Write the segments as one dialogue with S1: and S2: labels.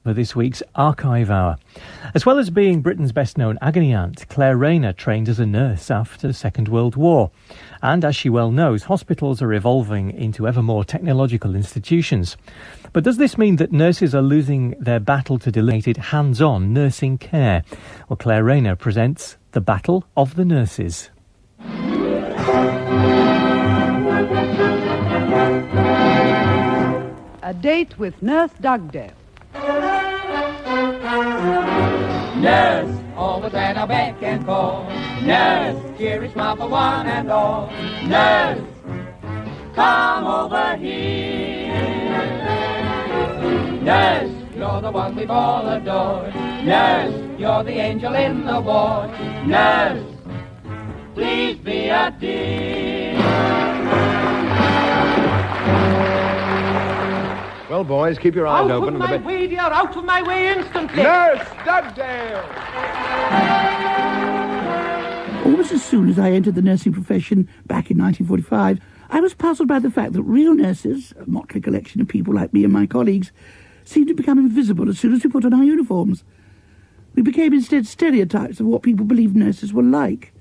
S1: For this week's Archive Hour. As well as being Britain's best-known agony aunt, Claire Rayner trained as a nurse after the Second World War. And as she well knows, hospitals are evolving into ever more technological institutions. But does this mean that nurses are losing their battle to delineated hands-on nursing care? Well, Claire Rayner presents The Battle of the Nurses.
S2: A date with Nurse Dugdale.
S3: Nurse, always at our beck and call. Nurse, cheery smile for one and all. Nurse, come over here. Nurse, you're the one we've all adored. Nurse, you're the angel in the ward. Nurse, please be a dear.
S4: Well, boys, keep your eyes open.
S3: Out of my way, dear, out of my way instantly.
S4: Nurse Dugdale!
S5: Almost as soon as I entered the nursing profession back in 1945, I was puzzled by the fact that real nurses, a motley collection of people like me and my colleagues, seemed to become invisible as soon as we put on our uniforms. We became instead stereotypes of what people believed nurses were like.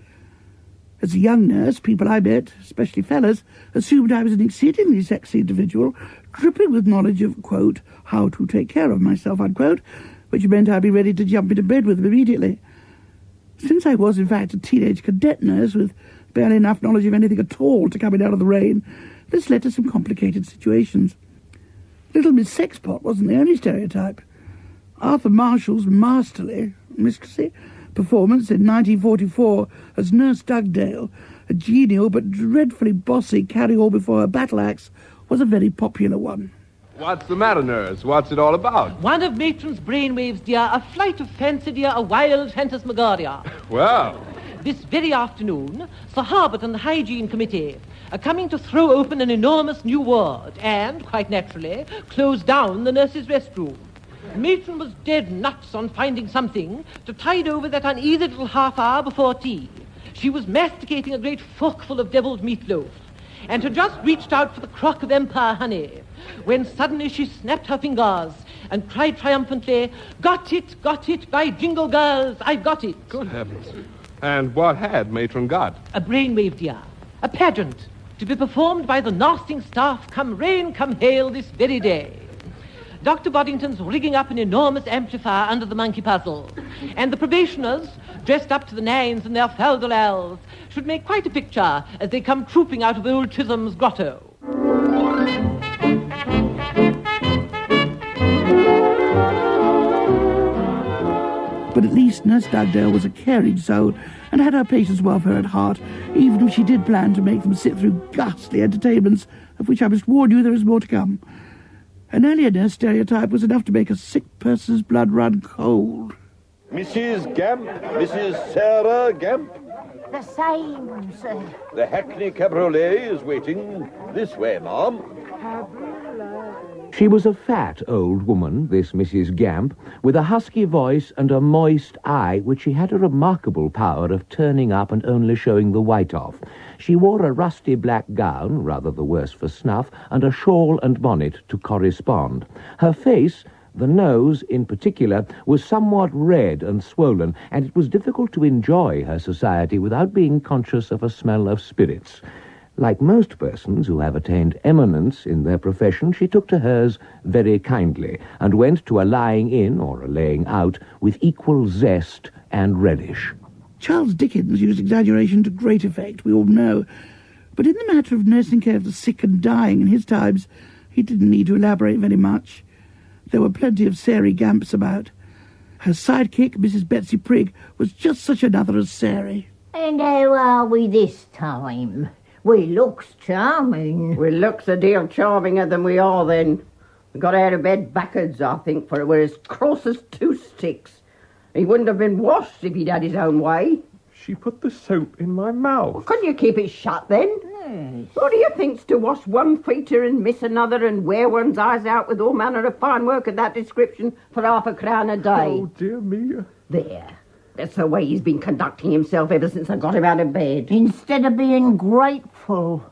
S5: As a young nurse, people I met, especially fellas, assumed I was an exceedingly sexy individual, dripping with knowledge of, quote, how to take care of myself, unquote, which meant I'd be ready to jump into bed with them immediately. Since I was, in fact, a teenage cadet nurse with barely enough knowledge of anything at all to come in out of the rain, this led to some complicated situations. Little Miss Sexpot wasn't the only stereotype. Arthur Marshall's masterly, mistressy, performance in 1944 as Nurse Dugdale, a genial but dreadfully bossy carry-all before her battle axe, was a very popular one.
S4: What's the matter, nurse? What's it all about?
S6: One of matron's brainwaves, dear, a flight of fancy, dear, a wild phantasmagoria.
S4: Well,
S6: This very afternoon, Sir Harbert and the Hygiene Committee are coming to throw open an enormous new ward and, quite naturally, close down the nurses' restroom. Matron was dead nuts on finding something to tide over that uneasy little half hour before tea. She was masticating a great forkful of deviled meatloaf and had just reached out for the crock of Empire honey when suddenly she snapped her fingers and cried triumphantly, got it, by jingle girls, I've got it.
S4: good heavens. And what had Matron got?
S6: A brainwave, dear, a pageant to be performed by the nursing staff come rain, come hail this very day. Dr. Boddington's rigging up an enormous amplifier under the monkey puzzle, and the probationers, dressed up to the nines in their fal-de-lals, should make quite a picture as they come trooping out of old Chisholm's grotto.
S5: But at least Nurse Dugdale was a caring soul and had her patients' welfare at heart, even if she did plan to make them sit through ghastly entertainments, of which I must warn you there is more to come. An earlier nurse stereotype was enough to make a sick person's blood run cold.
S7: Mrs. Gamp, Mrs. Sarah Gamp.
S8: The same, sir.
S7: The Hackney Cabriolet is waiting. This way, ma'am.
S9: She was a fat old woman, this Mrs. Gamp, with a husky voice and a moist eye which she had a remarkable power of turning up and only showing the white off. She wore a rusty black gown, rather the worse for snuff, and a shawl and bonnet to correspond. Her face, the nose in particular, was somewhat red and swollen, and it was difficult to enjoy her society without being conscious of a smell of spirits. Like most persons who have attained eminence in their profession, she took to hers very kindly, and went to a lying in or a laying out with equal zest and relish.
S5: Charles Dickens used exaggeration to great effect, we all know, but in the matter of nursing care of the sick and dying in his times, he didn't need to elaborate very much. There were plenty of Sarah Gamps about. Her sidekick, Mrs. Betsy Prigg, was just such another as Sarah.
S8: And how are we this time? We looks charming.
S10: We looks a deal charminger than we are then. We got out of bed backwards, I think, for we're as cross as two sticks. He wouldn't have been washed if he'd had his own way.
S4: She put the soap in my mouth.
S10: Well, couldn't you keep it shut then?
S8: Yes.
S10: Who do you think's to wash one feature and miss another and wear one's eyes out with all manner of fine work of that description for £0.50 a day?
S4: Oh, dear me.
S10: There. That's the way he's been conducting himself ever since I got him out of bed.
S8: Instead of being grateful.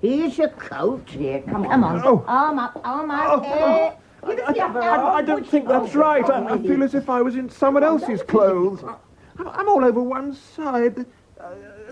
S8: Here's your coat.
S10: Here, come on.
S8: Come on.
S4: Oh.
S8: Arm up, arm up.
S4: I don't think that's right. I feel as if I was in someone else's clothes. I'm all over one side.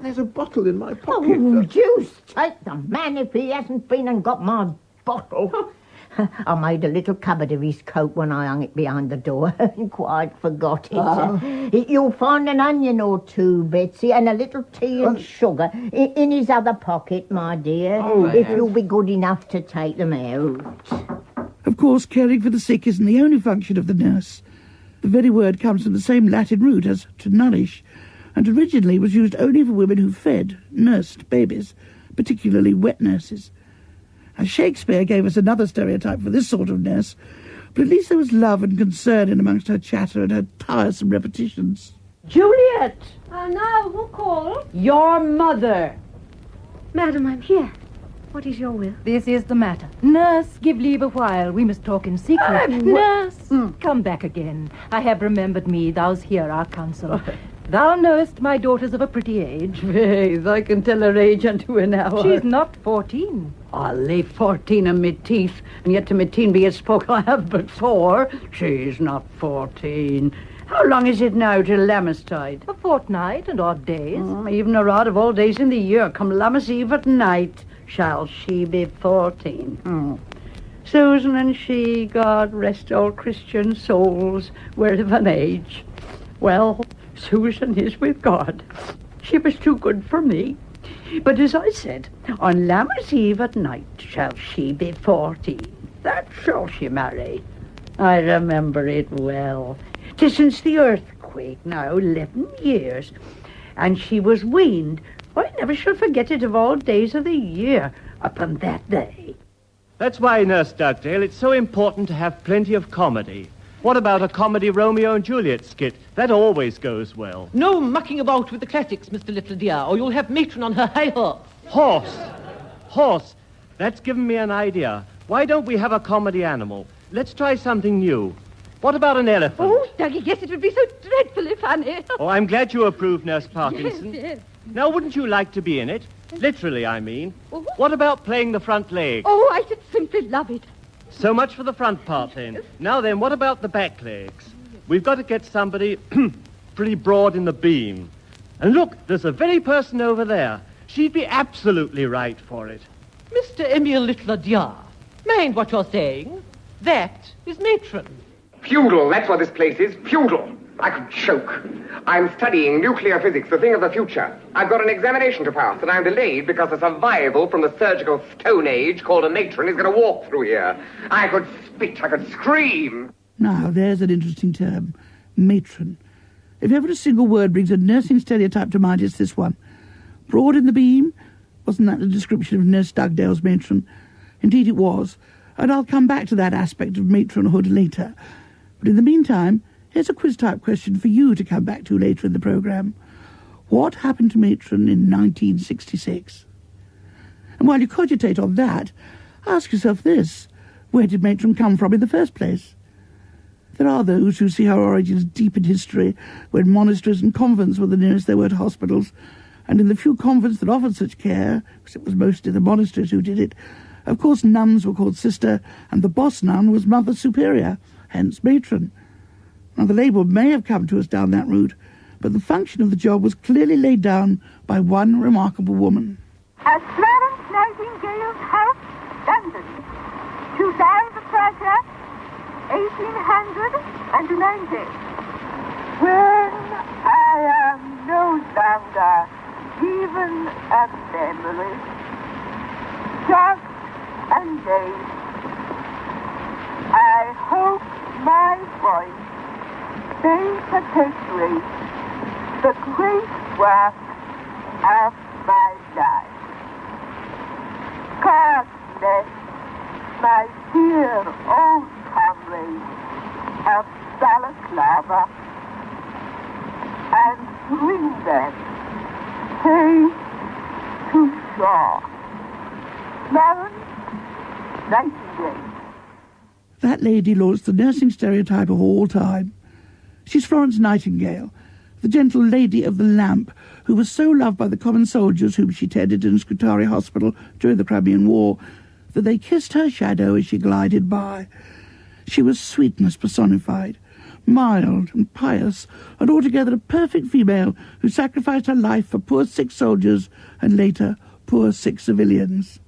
S4: There's a bottle in my pocket.
S8: Oh, deuce take the man if he hasn't been and got my bottle. I made a little cupboard of his coat when I hung it behind the door. Quite forgot it. You'll find an onion or two, Betsy, and a little tea and sugar in his other pocket, my dear, if you'll be good enough to take them out.
S5: Of course, caring for the sick isn't the only function of the nurse. The very word comes from the same Latin root as to nourish, and originally was used only for women who fed, nursed babies, particularly wet nurses. Now, Shakespeare gave us another stereotype for this sort of nurse, but at least there was love and concern in amongst her chatter and her tiresome repetitions.
S2: Juliet!
S11: Now, who called?
S2: Your mother!
S11: Madam, I'm here. What is your will?
S2: This is the matter. Nurse, give leave a while. We must talk in secret. Nurse, come back again. I have remembered me. Thou's hear our counsel. Thou knowest my daughter's of a pretty age.
S10: Faith, I can tell her age unto an hour.
S2: She's not 14.
S10: I'll lay 14 in my teeth, and yet to my teen be as spoke I have but 4. She's not 14. How long is it now till Lammastide?
S2: A fortnight and odd days.
S10: Even a rod of all days in the year, come Lammas Eve at night, shall she be 14. Susan and she, God rest all Christian souls, were of an age. Well, Susan is with God. She was too good for me. But as I said, on Lammas Eve at night shall she be 14. That shall she marry. I remember it well. 'Tis since the earthquake now, 11 years. And she was weaned. I never shall forget it of all days of the year, upon that day.
S12: That's why, Nurse Dugdale, it's so important to have plenty of comedy. What about a comedy Romeo and Juliet skit? That always goes well.
S6: No mucking about with the classics, Mr. Little Dear, or you'll have Matron on her high horse.
S12: Horse. That's given me an idea. Why don't we have a comedy animal? Let's try something new. What about an elephant?
S11: Oh, Dougie, yes, it would be so dreadfully funny.
S12: Oh, I'm glad you approve, Nurse Parkinson.
S11: Yes.
S12: Now, wouldn't you like to be in it? Literally, I mean. What about playing the front leg?
S11: Oh, I should simply love it.
S12: So much for the front part, then. Now then, what about the back legs? We've got to get somebody pretty broad in the beam. And look, there's a very person over there. She'd be absolutely right for it.
S6: Mr. Emile Little Dear, mind what you're saying. That is Matron.
S13: Feudal, that's what this place is. Feudal. I could choke. I'm studying nuclear physics, the thing of the future. I've got an examination to pass, and I'm delayed because a survival from the surgical Stone Age called a matron is going to walk through here. I could spit, I could scream.
S5: Now, there's an interesting term. Matron. If ever a single word brings a nursing stereotype to mind, it's this one. Broad in the beam? Wasn't that the description of Nurse Dugdale's matron? Indeed it was, and I'll come back to that aspect of matronhood later. But in the meantime, here's a quiz-type question for you to come back to later in the programme. What happened to Matron in 1966? And while you cogitate on that, ask yourself this. Where did Matron come from in the first place? There are those who see her origins deep in history, when monasteries and convents were the nearest there were to hospitals, and in the few convents that offered such care, because it was mostly the monasteries who did it, of course nuns were called sister, and the boss nun was mother superior, hence matron. Now, the label may have come to us down that route, but the function of the job was clearly laid down by one remarkable woman.
S14: At Florence Nightingale's house, London, to Diana Prussia, 1890. When I am no longer even a memory, just a name, I hope my voice may perpetuate the great work of my life. God bless my dear old comrades of Balaclava and bring them safe to shore. Florence Nightingale.
S5: That lady launched the nursing stereotype of all time. She's Florence Nightingale, the gentle lady of the lamp, who was so loved by the common soldiers whom she tended in Scutari Hospital during the Crimean War that they kissed her shadow as she glided by. She was sweetness personified, mild and pious, and altogether a perfect female who sacrificed her life for poor sick soldiers and later poor sick civilians.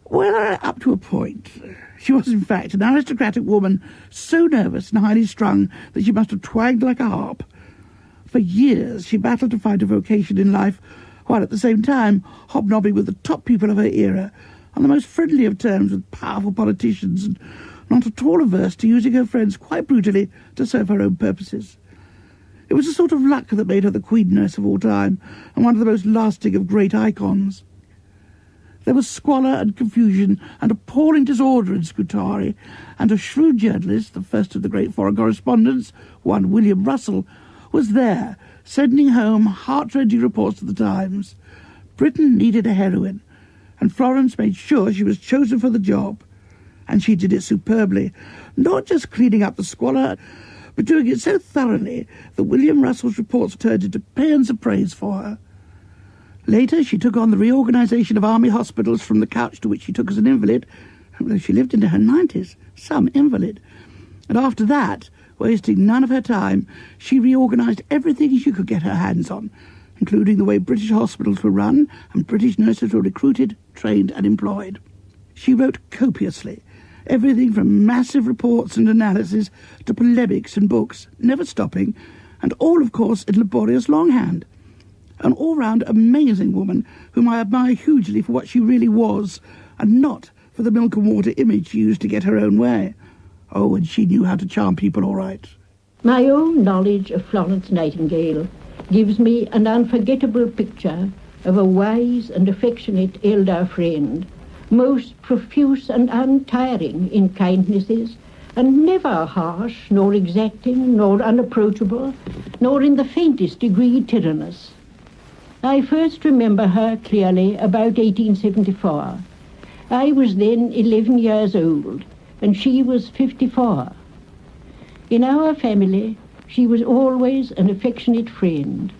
S5: Well, up to a point. She was, in fact, an aristocratic woman, so nervous and highly strung that she must have twanged like a harp. For years she battled to find a vocation in life, while at the same time hobnobbing with the top people of her era, on the most friendly of terms with powerful politicians, and not at all averse to using her friends quite brutally to serve her own purposes. It was a sort of luck that made her the queen nurse of all time, and one of the most lasting of great icons. There was squalor and confusion and appalling disorder in Scutari, and a shrewd journalist, the first of the great foreign correspondents, one William Russell, was there, sending home heart-rending reports to the Times. Britain needed a heroine, and Florence made sure she was chosen for the job. And she did it superbly, not just cleaning up the squalor, but doing it so thoroughly that William Russell's reports turned into paeans of praise for her. Later, she took on the reorganisation of army hospitals from the couch to which she took as an invalid, although she lived into her 90s, some invalid. And after that, wasting none of her time, she reorganised everything she could get her hands on, including the way British hospitals were run and British nurses were recruited, trained and employed. She wrote copiously, everything from massive reports and analysis to polemics and books, never stopping, and all, of course, in laborious longhand. An all-round amazing woman whom I admire hugely for what she really was, and not for the milk and water image she used to get her own way. Oh, and she knew how to charm people all right.
S8: My own knowledge of Florence Nightingale gives me an unforgettable picture of a wise and affectionate elder friend, most profuse and untiring in kindnesses, and never harsh, nor exacting, nor unapproachable, nor in the faintest degree tyrannous. I first remember her clearly about 1874. I was then 11 years old, and she was 54. In our family, she was always an affectionate friend,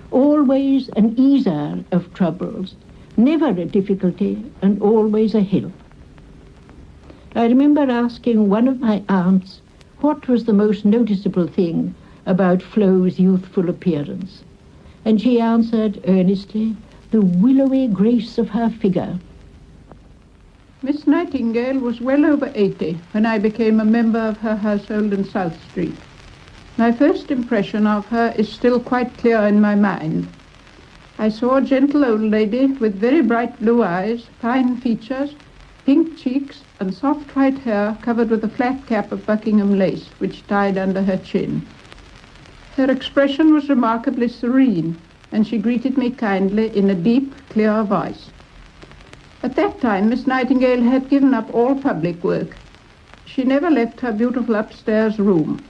S8: always an easer of troubles, never a difficulty, and always a help. I remember asking one of my aunts what was the most noticeable thing about Flo's youthful appearance, and she answered earnestly, the willowy grace of her figure.
S15: Miss Nightingale was well over 80 when I became a member of her household in South Street. My first impression of her is still quite clear in my mind. I saw a gentle old lady with very bright blue eyes, fine features, pink cheeks, and soft white hair covered with a flat cap of Buckingham lace, which tied under her chin. Her expression was remarkably serene, and she greeted me kindly in a deep, clear voice. At that time, Miss Nightingale had given up all public work. She never left her beautiful upstairs room,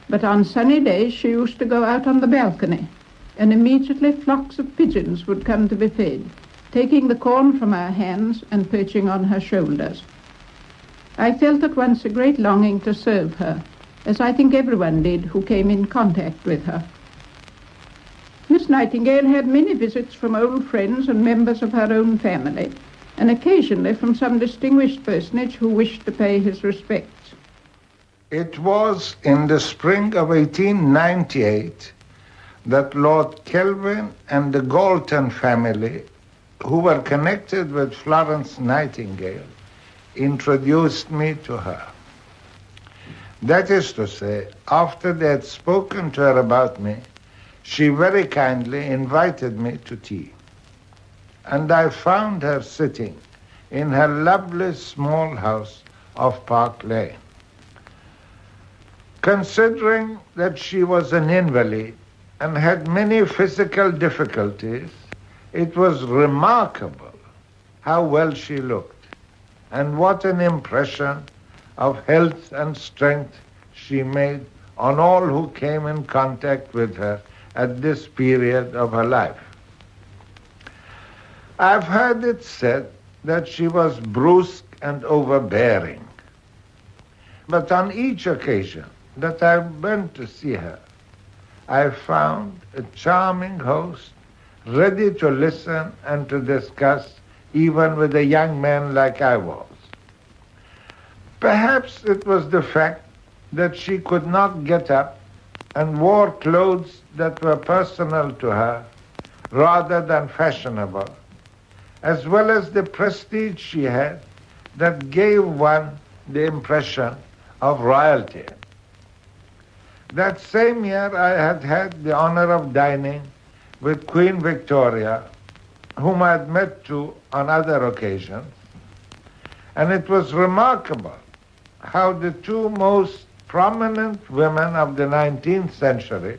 S15: but on sunny days she used to go out on the balcony, and immediately flocks of pigeons would come to be fed, taking the corn from her hands and perching on her shoulders. I felt at once a great longing to serve her, as I think everyone did who came in contact with her. Miss Nightingale had many visits from old friends and members of her own family, and occasionally from some distinguished personage who wished to pay his respects.
S16: It was in the spring of 1898 that Lord Kelvin and the Galton family, who were connected with Florence Nightingale, introduced me to her. That is to say, after they had spoken to her about me, she very kindly invited me to tea. And I found her sitting in her lovely small house of Park Lane. Considering that she was an invalid and had many physical difficulties, it was remarkable how well she looked and what an impression of health and strength she made on all who came in contact with her at this period of her life. I've heard it said that she was brusque and overbearing, but on each occasion that I went to see her, I found a charming host, ready to listen and to discuss, even with a young man like I was. Perhaps it was the fact that she could not get up and wore clothes that were personal to her rather than fashionable, as well as the prestige she had that gave one the impression of royalty. That same year I had the honor of dining with Queen Victoria, whom I had met too on other occasions, and it was remarkable how the two most prominent women of the 19th century,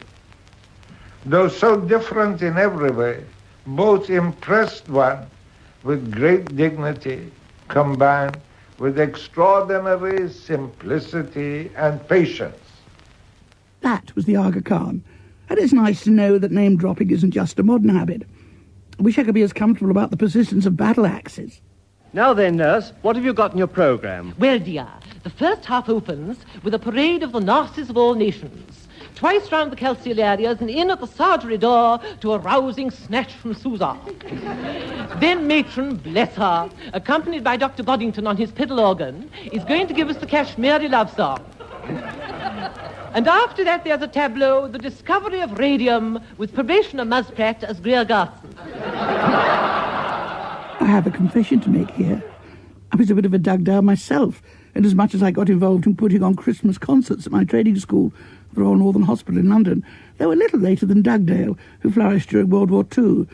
S16: though so different in every way, both impressed one with great dignity combined with extraordinary simplicity and patience.
S5: That was the Aga Khan, and it's nice to know that name-dropping isn't just a modern habit. I wish I could be as comfortable about the persistence of battle axes.
S12: Now then, nurse, what have you got in your programme?
S6: Well, dear, the first half opens with a parade of the nurses of all nations. Twice round the calceolarias and in at the surgery door to a rousing snatch from Susa. Then matron, bless her, accompanied by Dr. Boddington on his pedal organ, is going to give us the Kashmiri love song. And after that there's a tableau, The Discovery of Radium, with probationer Musprat as Greer Garson.
S5: I have a confession to make here. I was a bit of a dug-down myself, and as much as I got involved in putting on Christmas concerts at my training school, the Royal Northern Hospital in London, they were little later than Dugdale, who flourished during World War II.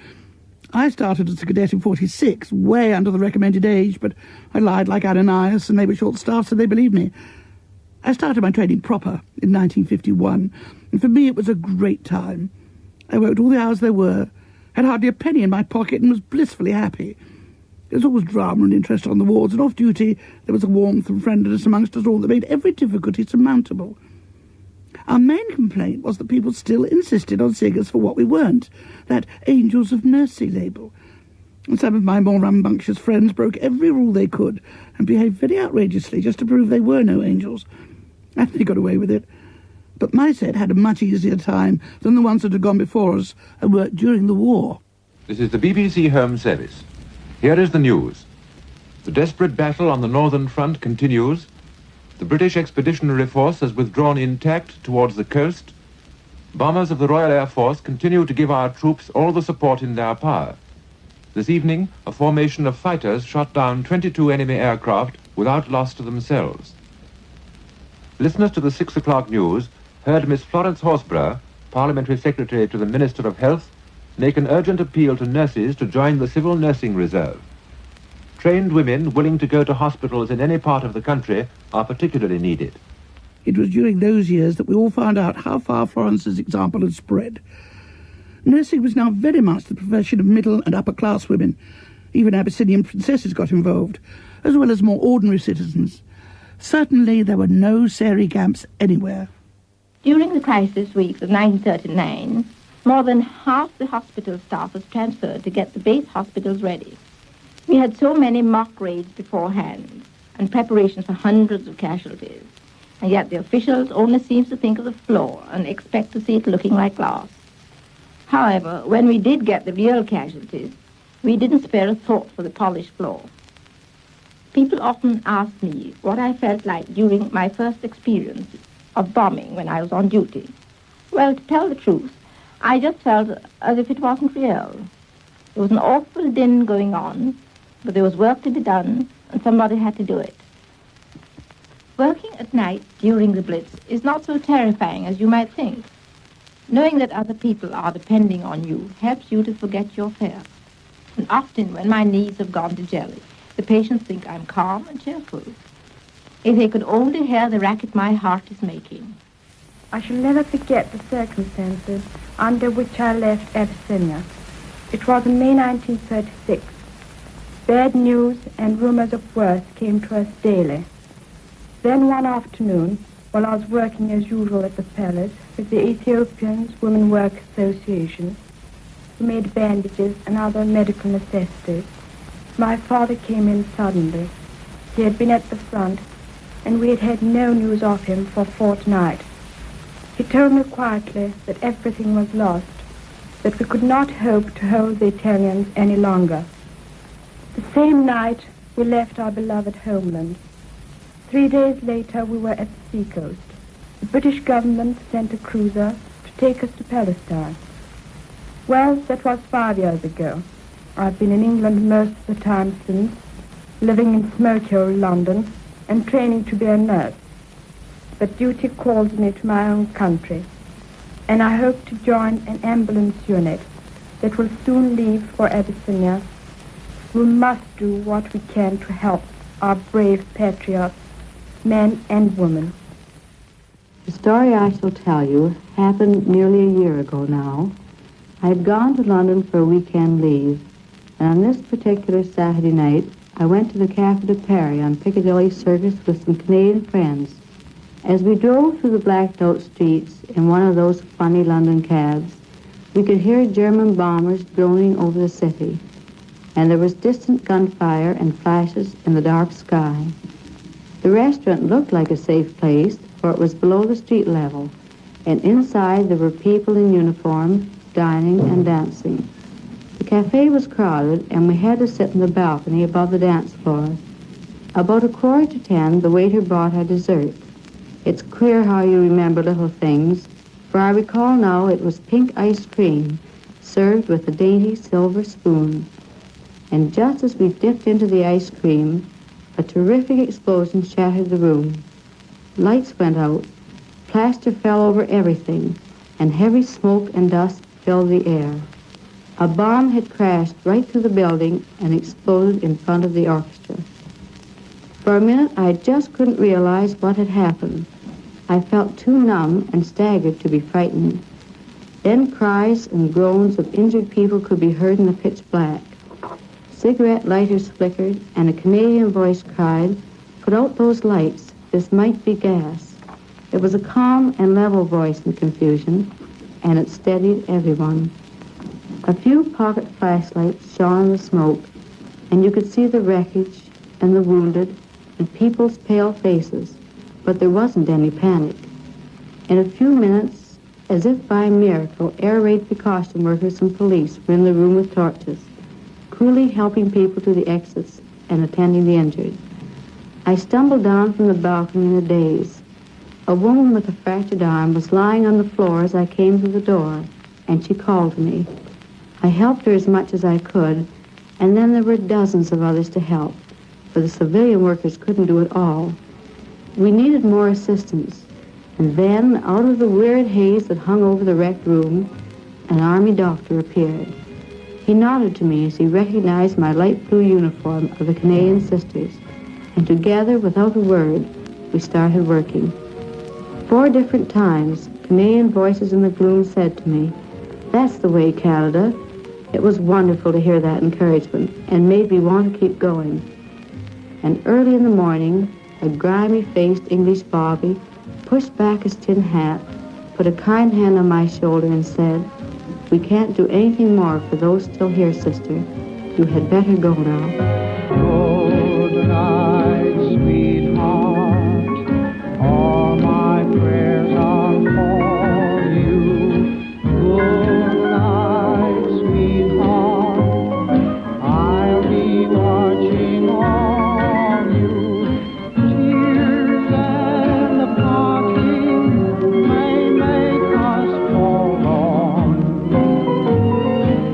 S5: I started as a cadet in 46, way under the recommended age, but I lied like Ananias, and they were short-staffed, so they believed me. I started my training proper in 1951, and for me it was a great time. I worked all the hours there were, had hardly a penny in my pocket, and was blissfully happy. There was always drama and interest on the wards, and off-duty there was a warmth and friendliness amongst us all that made every difficulty surmountable. Our main complaint was that people still insisted on seeing us for what we weren't, that Angels of Mercy label. And some of my more rambunctious friends broke every rule they could and behaved very outrageously just to prove they were no angels. And they got away with it. But my set had a much easier time than the ones that had gone before us and worked during the war.
S17: This is the BBC Home Service. Here is the news. The desperate battle on the Northern Front continues. The British Expeditionary Force has withdrawn intact towards the coast. Bombers of the Royal Air Force continue to give our troops all the support in their power. This evening, a formation of fighters shot down 22 enemy aircraft without loss to themselves. Listeners to the 6 o'clock news heard Miss Florence Horsburgh, Parliamentary Secretary to the Minister of Health, make an urgent appeal to nurses to join the Civil Nursing Reserve. Trained women willing to go to hospitals in any part of the country are particularly needed.
S5: It was during those years that we all found out how far Florence's example had spread. Nursing was now very much the profession of middle and upper class women. Even Abyssinian princesses got involved, as well as more ordinary citizens. Certainly there were no Sari Gamps anywhere.
S18: During the crisis weeks of 1939, more than half the hospital staff was transferred to get the base hospitals ready. We had so many mock raids beforehand and preparations for hundreds of casualties, and yet the officials only seem to think of the floor and expect to see it looking like glass. However, when we did get the real casualties, we didn't spare a thought for the polished floor. People often ask me what I felt like during my first experience of bombing when I was on duty. Well, to tell the truth, I just felt as if it wasn't real. There was an awful din going on, but there was work to be done, and somebody had to do it. Working at night during the Blitz is not so terrifying as you might think. Knowing that other people are depending on you helps you to forget your fear. And often when my knees have gone to jelly, the patients think I'm calm and cheerful. If they could only hear the racket my heart is making.
S19: I shall never forget the circumstances under which I left Abyssinia. It was in May 1936. Bad news and rumors of worse came to us daily. Then one afternoon, while I was working as usual at the palace with the Ethiopians Women Work Association, who made bandages and other medical necessities, my father came in suddenly. He had been at the front, and we had had no news of him for a fortnight. He told me quietly that everything was lost, that we could not hope to hold the Italians any longer. The same night we left our beloved homeland. 3 days later, we were at the seacoast. The British government sent a cruiser to take us to Palestine. Well, that was 5 years ago. I've been in England most of the time since, living in smoky old London and training to be a nurse. But duty calls me to my own country, and I hope to join an ambulance unit that will soon leave for Abyssinia. We must do what we can to help our brave patriots, men and women.
S20: The story I shall tell you happened nearly a year ago now. I had gone to London for a weekend leave, and on this particular Saturday night, I went to the Café de Paris on Piccadilly Circus with some Canadian friends. As we drove through the blacked-out streets in one of those funny London cabs, we could hear German bombers droning over the city, and there was distant gunfire and flashes in the dark sky. The restaurant looked like a safe place, for it was below the street level, and inside there were people in uniform, dining and dancing. The cafe was crowded, and we had to sit in the balcony above the dance floor. About 9:45, the waiter brought our dessert. It's queer how you remember little things, for I recall now it was pink ice cream, served with a dainty silver spoon. And just as we dipped into the ice cream, a terrific explosion shattered the room. Lights went out, plaster fell over everything, and heavy smoke and dust filled the air. A bomb had crashed right through the building and exploded in front of the orchestra. For a minute, I just couldn't realize what had happened. I felt too numb and staggered to be frightened. Then cries and groans of injured people could be heard in the pitch black. Cigarette lighters flickered, and a Canadian voice cried, "Put out those lights. This might be gas." It was a calm and level voice in confusion, and it steadied everyone. A few pocket flashlights shone in the smoke, and you could see the wreckage and the wounded and people's pale faces, but there wasn't any panic. In a few minutes, as if by miracle, air raid precaution workers and police were in the room with torches, coolly helping people to the exits and attending the injured. I stumbled down from the balcony in a daze. A woman with a fractured arm was lying on the floor as I came to the door, and she called to me. I helped her as much as I could, and then there were dozens of others to help, for the civilian workers couldn't do it all. We needed more assistance, and then, out of the weird haze that hung over the wrecked room, an army doctor appeared. He nodded to me as he recognized my light blue uniform of the Canadian Sisters, and together, without a word, we started working. 4 different times, Canadian voices in the gloom said to me, "That's the way, Canada." It was wonderful to hear that encouragement, and made me want to keep going. And early in the morning, a grimy-faced English bobby pushed back his tin hat, put a kind hand on my shoulder and said, "We can't do anything more for those still here, sister. You had better go now."
S3: Good night, sweetheart. All my prayers are for you. Good night, sweetheart. I'll be watching on you. Tears and the parting may make us forlorn,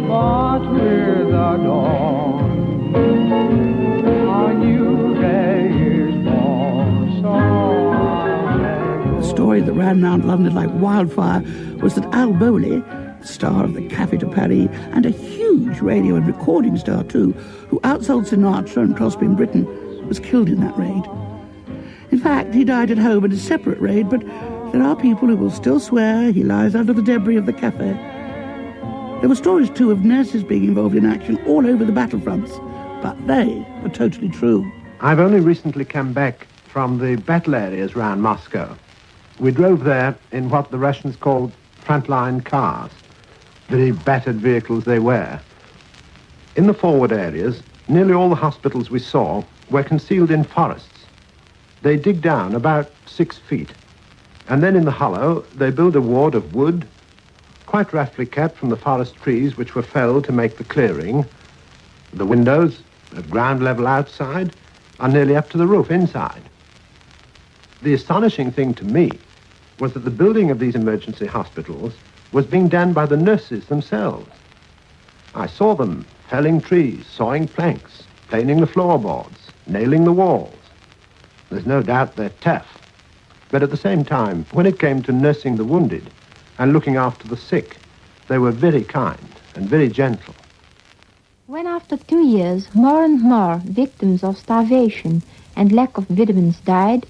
S3: but with the dawn, a new day is born. So
S5: The story that ran round London like wildfire was that Al Bowley, the star of the Café de Paris, and a huge radio and recording star too, who outsold Sinatra and Crosby in Britain, was killed in that raid. In fact, he died at home in a separate raid, but there are people who will still swear he lies under the debris of the cafe. There were stories too of nurses being involved in action all over the battlefronts, but they were totally true.
S21: I've only recently come back from the battle areas around Moscow. We drove there in what the Russians called frontline cars, very battered vehicles they were. In the forward areas, nearly all the hospitals we saw were concealed in forests. They dig down about 6 feet, and then in the hollow they build a ward of wood, quite roughly kept from the forest trees which were felled to make the clearing. The windows, at ground level outside, are nearly up to the roof inside. The astonishing thing to me was that the building of these emergency hospitals was being done by the nurses themselves. I saw them felling trees, sawing planks, planing the floorboards, nailing the walls. There's no doubt they're tough. But at the same time, when it came to nursing the wounded and looking after the sick, they were very kind and very gentle.
S18: When after 2 years more and more victims of starvation and lack of vitamins died,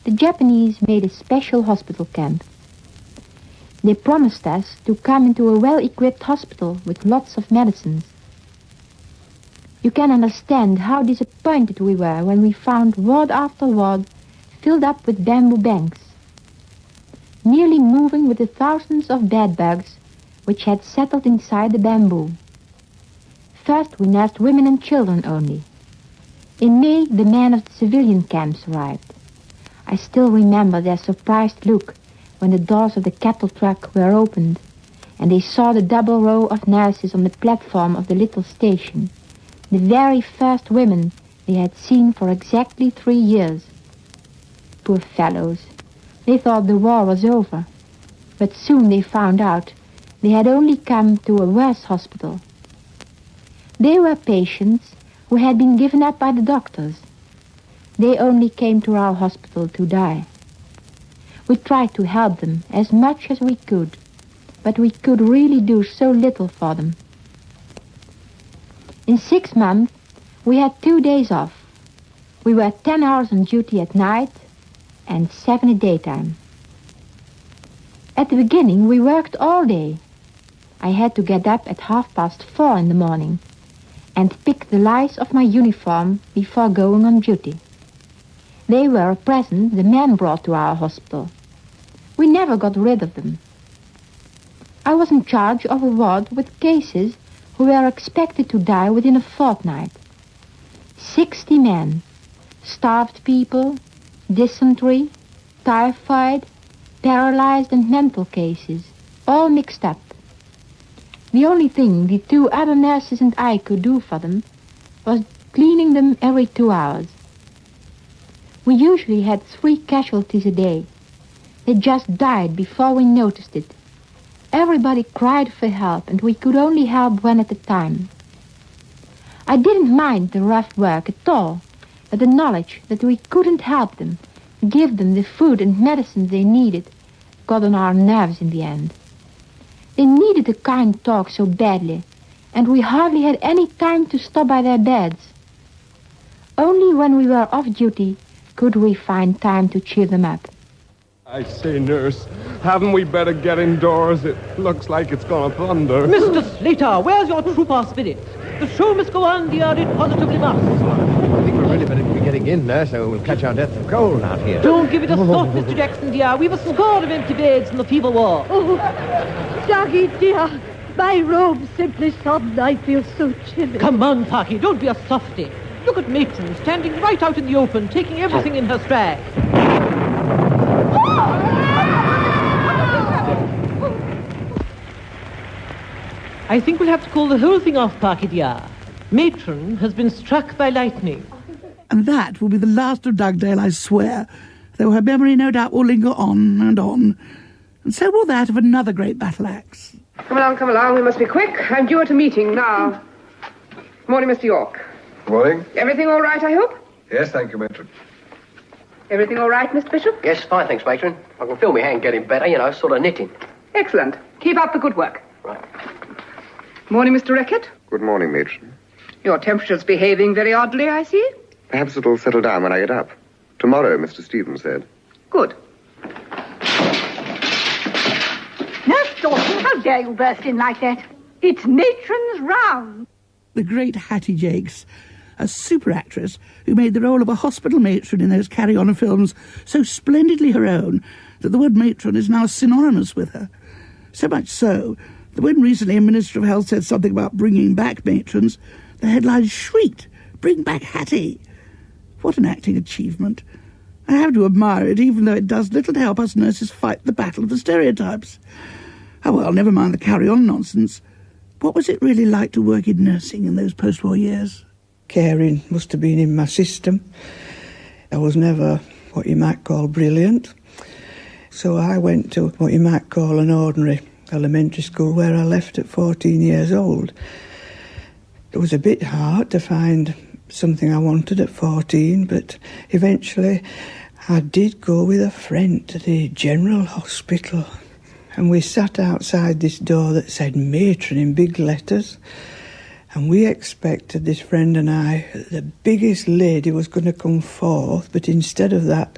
S18: the Japanese made a special hospital camp. They promised us to come into a well-equipped hospital with lots of medicines. You can understand how disappointed we were when we found ward after ward filled up with bamboo banks, nearly moving with the thousands of bed bugs which had settled inside the bamboo. First we nursed women and children only. In May, the men of the civilian camps arrived. I still remember their surprised look when the doors of the cattle truck were opened and they saw the double row of nurses on the platform of the little station, the very first women they had seen for exactly 3 years. Poor fellows, they thought the war was over, but soon they found out they had only come to a worse hospital. They were patients who had been given up by the doctors. They only came to our hospital to die. We tried to help them as much as we could, but we could really do so little for them. In 6 months, we had 2 days off. We were 10 hours on duty at night and 7 at daytime. At the beginning, we worked all day. I had to get up at 4:30 in the morning and pick the lice of my uniform before going on duty. They were a present the men brought to our hospital. We never got rid of them. I was in charge of a ward with cases who were expected to die within a fortnight. 60 men, starved people, dysentery, typhoid, paralyzed and mental cases, all mixed up. The only thing the 2 other nurses and I could do for them was cleaning them every 2 hours. We usually had 3 casualties a day. They just died before we noticed it. Everybody cried for help, and we could only help one at a time. I didn't mind the rough work at all, but the knowledge that we couldn't help them, give them the food and medicines they needed, got on our nerves in the end. They needed a kind talk so badly, and we hardly had any time to stop by their beds. Only when we were off duty could we find time to cheer them up.
S1: I say, nurse, haven't we better get indoors? It looks like it's gonna thunder.
S6: Mr. Slater, where's your trooper spirit? The show must go on, dear, it positively must.
S22: I think we're really better be getting in, nurse, or we'll catch our death of cold out here.
S6: Don't give it a thought, Mr. Jackson, dear. We've a score of empty beds in the fever war.
S10: Oh, Doggy, dear, my robe simply sodden. I feel so chilly.
S6: Come on, Parky, don't be a softy. Look at Matron standing right out in the open, taking everything in her stride. I think we'll have to call the whole thing off, Parky dear. Matron has been struck by lightning.
S5: And that will be the last of Dugdale, I swear, though her memory no doubt will linger on, and so will that of another great battle axe.
S13: Come along, we must be quick. I'm due at a meeting now. Morning, Mr. York.
S23: Morning.
S13: Everything all right, I hope?
S23: Yes, thank you, Matron.
S13: Everything all right, Mr. Bishop?
S24: Yes, fine, thanks, Matron. I can feel my hand getting better, sort of knitting.
S13: Excellent. Keep up the good work.
S24: Right.
S13: Morning, Mr. Rickett.
S23: Good morning, Matron.
S13: Your temperature's behaving very oddly, I see.
S23: Perhaps it'll settle down when I get up. Tomorrow, Mr. Stevens said.
S13: Good.
S10: Nurse Dawson, how dare you burst in like that? It's Matron's round.
S5: The great Hattie Jakes, a super actress who made the role of a hospital matron in those Carry On films so splendidly her own that the word matron is now synonymous with her. So much so that when recently a Minister of Health said something about bringing back matrons, the headlines shrieked, "Bring back Hattie!" What an acting achievement. I have to admire it, even though it does little to help us nurses fight the battle of the stereotypes. Oh well, never mind the carry-on nonsense. What was it really like to work in nursing in those post-war years?
S25: Caring must have been in my system. I was never
S2: what you might call brilliant. So I went to what you might call an ordinary elementary school, where I left at 14 years old. It was a bit hard to find something I wanted at 14, but eventually I did go with a friend to the General Hospital, and we sat outside this door that said matron in big letters, and we expected, this friend and I, the biggest lady was going to come forth, but instead of that,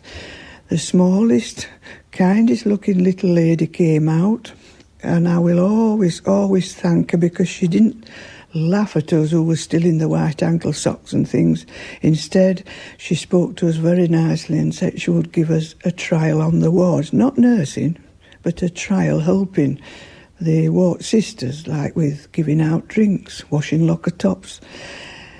S2: the smallest, kindest looking little lady came out, and I will always thank her, because she didn't laugh at us who were still in the white ankle socks and things. Instead, she spoke to us very nicely and said she would give us a trial on the wards, not nursing, but a trial helping the ward sisters, like with giving out drinks, washing locker tops.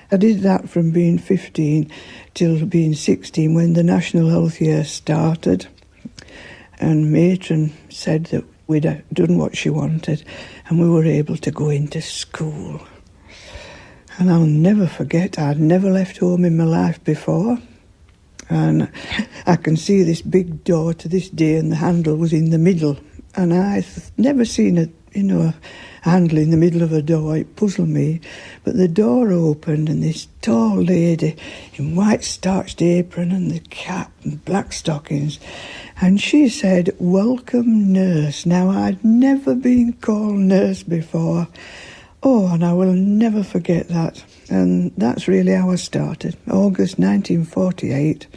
S2: I did that from being 15 till being 16 when the National Health Year started, and matron said that we'd done what she wanted and we were able to go into school. And I'll never forget, I'd never left home in my life before, and I can see this big door to this day, and the handle was in the middle, and I've never seen a handle in the middle of a door. It puzzled me. But the door opened, and this tall lady in white starched apron and the cap and black stockings, and she said, "Welcome, nurse." Now, I'd never been called nurse before. Oh, and I will never forget that. And that's really how I started. August 1948,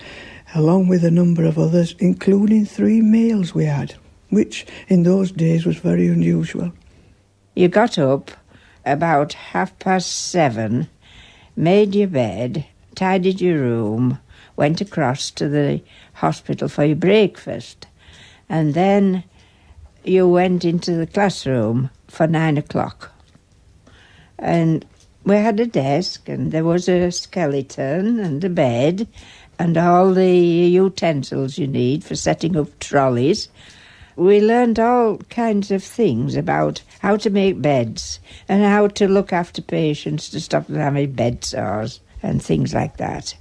S2: along with a number of others, including 3 males we had, which in those days was very unusual.
S4: You got up about 7:30, made your bed, tidied your room, went across to the hospital for your breakfast, and then you went into the classroom for 9 o'clock. And we had a desk, and there was a skeleton and a bed and all the utensils you need for setting up trolleys. We learned all kinds of things about how to make beds and how to look after patients to stop them having bed sores and things like that.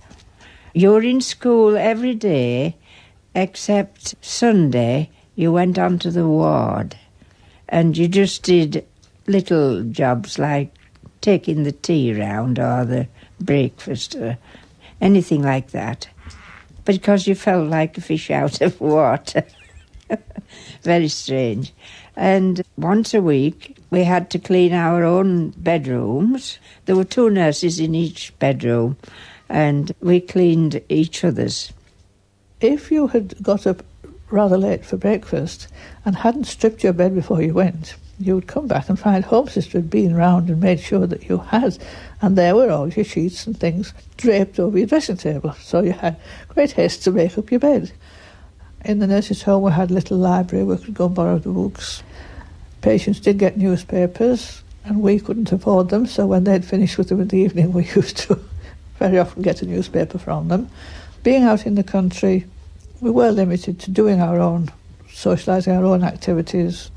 S4: You were in school every day except Sunday. You went on to the ward and you just did little jobs like taking the tea round or the breakfast or anything like that, because you felt like a fish out of water. Very strange. And once a week we had to clean our own bedrooms. There were 2 nurses in each bedroom, and we cleaned each other's.
S7: If you had got up rather late for breakfast and hadn't stripped your bed before you went, you would come back and find Home Sister had been round and made sure that you had, and there were all your sheets and things draped over your dressing table, so you had great haste to make up your bed. In the nurses' home we had a little library, we could go and borrow the books. Patients did get newspapers, and we couldn't afford them, so when they'd finished with them in the evening, we used to very often get a newspaper from them. Being out in the country, we were limited to doing our own, socialising our own activities.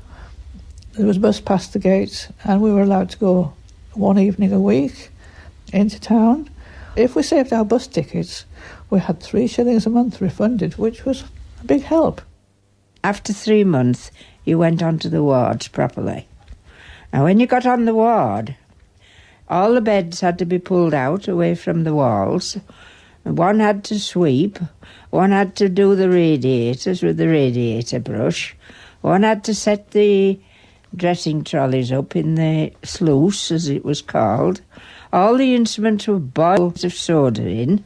S7: There was a bus past the gate, and we were allowed to go 1 evening a week into town. If we saved our bus tickets, we had 3 shillings a month refunded, which was a big help.
S4: After 3 months, you went onto the wards properly. Now, when you got on the ward, all the beds had to be pulled out away from the walls. One had to sweep, one had to do the radiators with the radiator brush, one had to set the dressing trolleys up in the sluice, as it was called. All the instruments were bottles of soda in,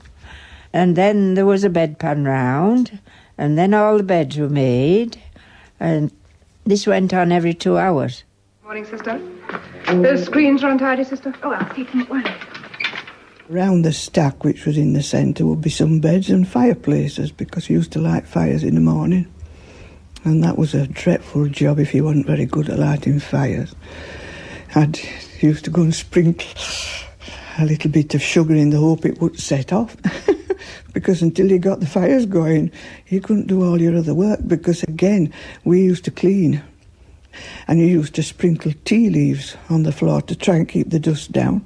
S4: and then there was a bedpan round, and then all the beds were made, and this went on every 2 hours.
S9: Morning, sister. Those screens are untidy, sister. Oh, I'll take them at once.
S2: Round the stack, which was in the centre, would be some beds and fireplaces, because we used to light fires in the morning. And that was a dreadful job if you weren't very good at lighting fires. I used to go and sprinkle a little bit of sugar in the hope it would set off. Because until you got the fires going, you couldn't do all your other work, because, again, we used to clean. And you used to sprinkle tea leaves on the floor to try and keep the dust down.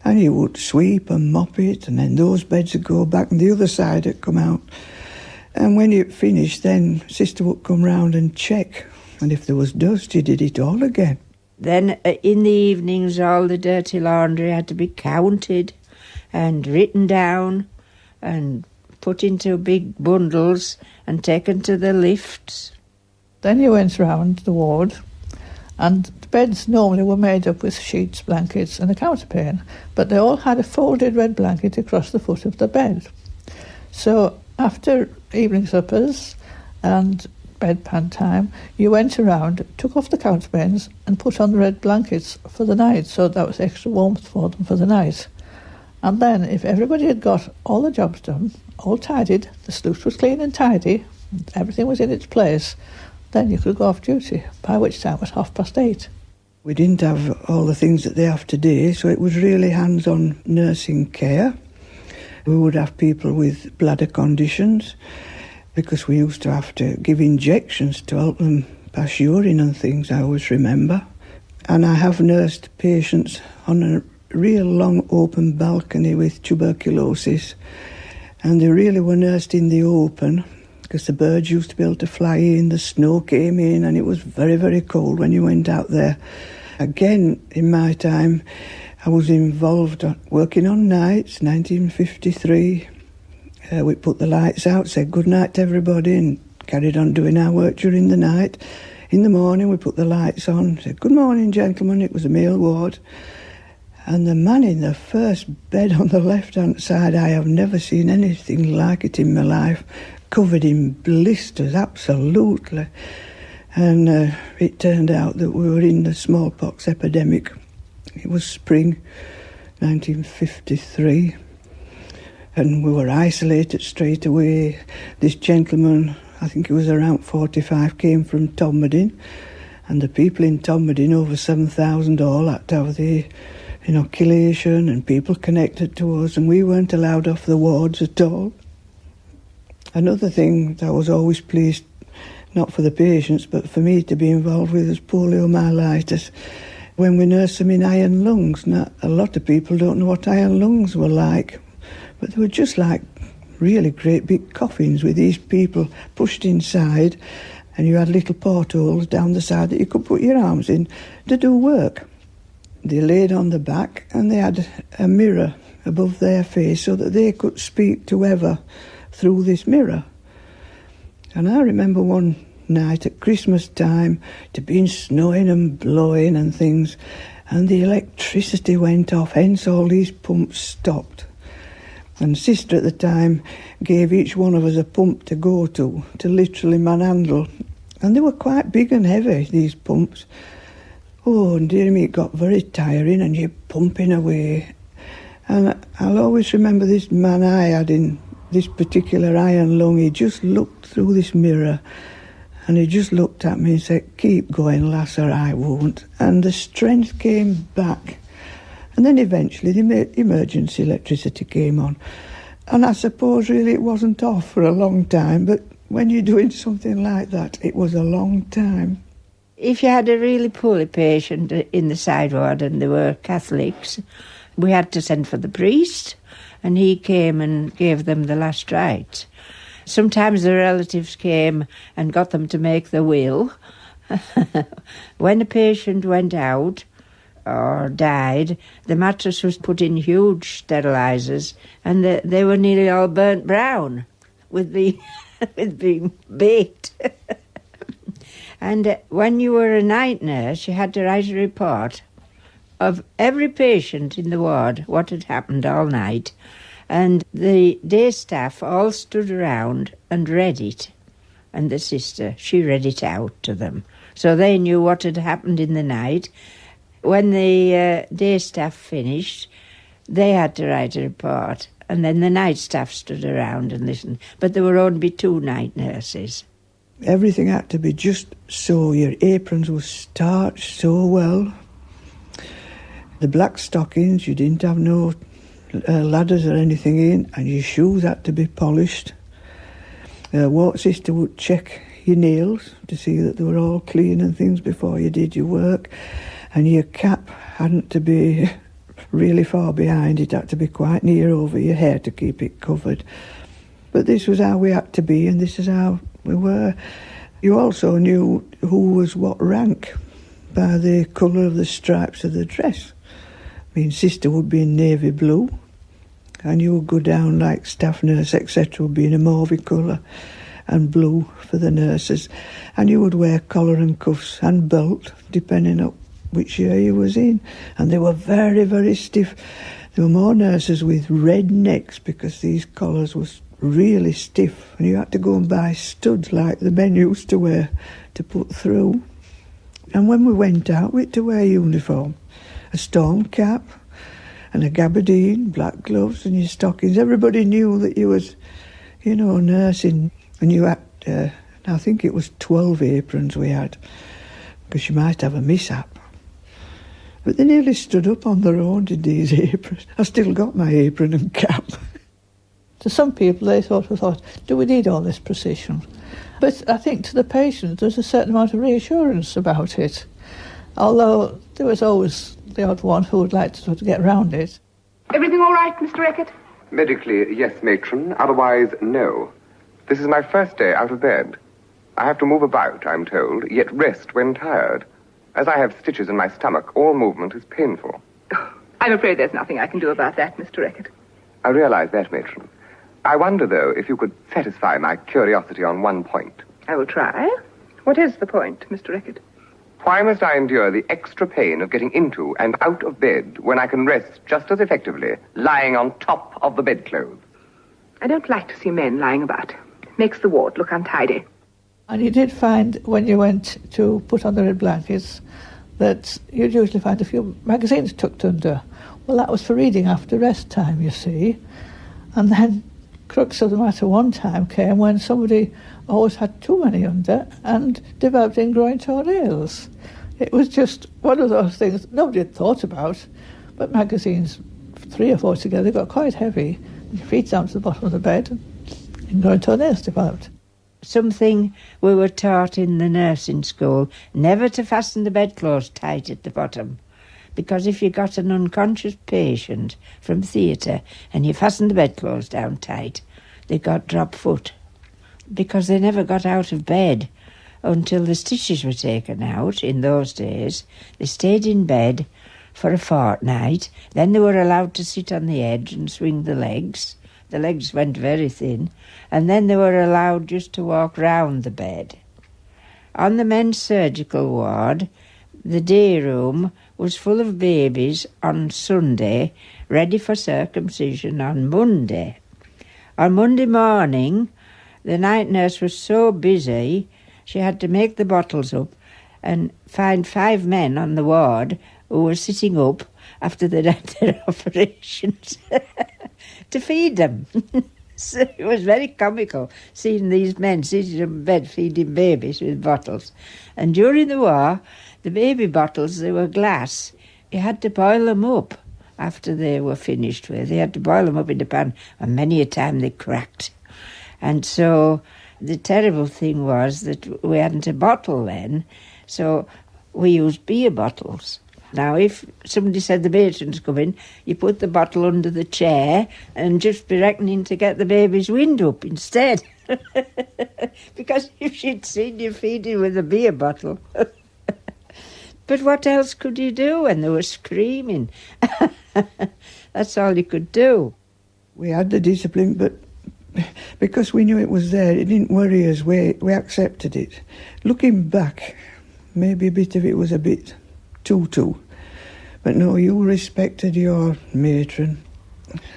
S2: And you would sweep and mop it, and then those beds would go back, and the other side would come out. And when you finished, then Sister would come round and check. And if there was dust, you did it all again.
S4: Then in the evenings, all the dirty laundry had to be counted and written down and put into big bundles and taken to the lifts.
S7: Then you went round the ward, and the beds normally were made up with sheets, blankets and a counterpane, but they all had a folded red blanket across the foot of the bed. So after evening suppers and bedpan time, you went around, took off the counterpanes and put on the red blankets for the night, so that was extra warmth for them for the night. And then, if everybody had got all the jobs done, all tidied, the sluice was clean and tidy, everything was in its place, then you could go off duty, by which time it was 8:30.
S2: We didn't have all the things that they have today, so it was really hands-on nursing care. We would have people with bladder conditions, because we used to have to give injections to help them pass urine and things, I always remember. And I have nursed patients on a real long open balcony with tuberculosis, and they really were nursed in the open because the birds used to be able to fly in, the snow came in, and it was very, very cold when you went out there. Again, in my time, I was involved working on nights, 1953. We put the lights out, said good night to everybody, and carried on doing our work during the night. In the morning, we put the lights on, said good morning, gentlemen. It was a male ward. And the man in the first bed on the left-hand side, I have never seen anything like it in my life, covered in blisters, absolutely. And it turned out that we were in the smallpox epidemic. It was spring 1953, and we were isolated straight away. This gentleman, I think he was around 45, came from Tomberdin, and the people in Tomberdin, over 7,000 all, had to have the inoculation and people connected to us, and we weren't allowed off the wards at all. Another thing that I was always pleased, not for the patients, but for me to be involved with, is poliomyelitis. When we nurse them in iron lungs, now a lot of people don't know what iron lungs were like, but they were just like really great big coffins with these people pushed inside, and you had little portholes down the side that you could put your arms in to do work. They laid on the back, and they had a mirror above their face so that they could speak to whoever through this mirror. And I remember one night at Christmas time, it had been snowing and blowing and things, and the electricity went off, hence all these pumps stopped. And Sister at the time gave each one of us a pump to go to literally manhandle. And they were quite big and heavy, these pumps. Oh, and dear me, it got very tiring, and you're pumping away. And I'll always remember this man I had in this particular iron lung. He just looked through this mirror, and he just looked at me and said, keep going, lass, or I won't. And the strength came back. And then eventually the emergency electricity came on. And I suppose really it wasn't off for a long time, but when you're doing something like that, it was a long time.
S4: If you had a really poorly patient in the side ward and they were Catholics, we had to send for the priest, and he came and gave them the last rites. Sometimes the relatives came and got them to make the will. When a patient went out or died, the mattress was put in huge sterilisers, and they were nearly all burnt brown with being baked. And when you were a night nurse, you had to write a report of every patient in the ward, what had happened all night. And the day staff all stood around and read it. And the sister, she read it out to them. So they knew what had happened in the night. When the day staff finished, they had to write a report. And then the night staff stood around and listened. But there were only 2 night nurses.
S2: Everything had to be just so. Your aprons were starched so well. The black stockings, you didn't have no ladders or anything in, and your shoes had to be polished. Ward sister would check your nails to see that they were all clean and things before you did your work. And your cap hadn't to be really far behind. It had to be quite near over your hair to keep it covered. But this was how we had to be, and this is how we were. You also knew who was what rank by the colour of the stripes of the dress. My sister would be in navy blue, and you would go down like staff nurse, etc., would be in a mauve colour and blue for the nurses. And you would wear collar and cuffs and belt, depending on which year you was in. And they were very, very stiff. There were more nurses with red necks because these collars was really stiff, and you had to go and buy studs like the men used to wear to put through. And when we went out, we had to wear uniform, a storm cap and a gabardine, black gloves and your stockings. Everybody knew that you was, nursing, and you had, I think it was 12 aprons we had, because you might have a mishap. But they nearly stood up on their own, did these aprons. I still got my apron and cap.
S7: To some people, they thought, do we need all this precision? But I think to the patient, there's a certain amount of reassurance about it. Although there was always the odd one who would like to sort of get round it.
S9: Everything all right, Mr. Eckert?
S13: Medically, yes, matron. Otherwise, no. This is my first day out of bed. I have to move about, I'm told, yet rest when tired. As I have stitches in my stomach, all movement is painful.
S9: I'm afraid there's nothing I can do about that, Mr. Eckert.
S13: I realize that, matron. I wonder, though, if you could satisfy my curiosity on one point.
S9: I will try. What is the point, Mr. Eckert?
S13: Why must I endure the extra pain of getting into and out of bed when I can rest just as effectively lying on top of the bedclothes?
S9: I don't like to see men lying about. It makes the ward look untidy.
S7: And you did find, when you went to put on the red blankets, that you'd usually find a few magazines tucked under. Well, that was for reading after rest time, you see. And then crux of the matter one time came when somebody always had too many under and developed ingrowing toenails. It was just one of those things nobody had thought about, but magazines, 3 or 4 together, got quite heavy. Your feet down to the bottom of the bed and ingrowing toenails developed.
S4: Something we were taught in the nursing school, never to fasten the bedclothes tight at the bottom. Because if you got an unconscious patient from theatre and you fastened the bedclothes down tight, they got drop foot. Because they never got out of bed until the stitches were taken out in those days. They stayed in bed for a fortnight. Then they were allowed to sit on the edge and swing the legs. The legs went very thin. And then they were allowed just to walk round the bed. On the men's surgical ward, the day room was full of babies on Sunday, ready for circumcision on Monday. On Monday morning, the night nurse was so busy, she had to make the bottles up and find 5 men on the ward who were sitting up after they'd had their operations to feed them. So it was very comical seeing these men sitting in bed feeding babies with bottles. And during the war, the baby bottles, they were glass. You had to boil them up after they were finished with. You had to boil them up in the pan, and many a time they cracked. And so the terrible thing was that we hadn't a bottle then, so we used beer bottles. Now, if somebody said the matron's coming, you put the bottle under the chair and just be reckoning to get the baby's wind up instead. Because if she'd seen you feeding with a beer bottle... But what else could you do when they were screaming? That's all you could do.
S2: We had the discipline, but because we knew it was there, it didn't worry us. We accepted it. Looking back, maybe a bit of it was a bit too. But no, you respected your matron.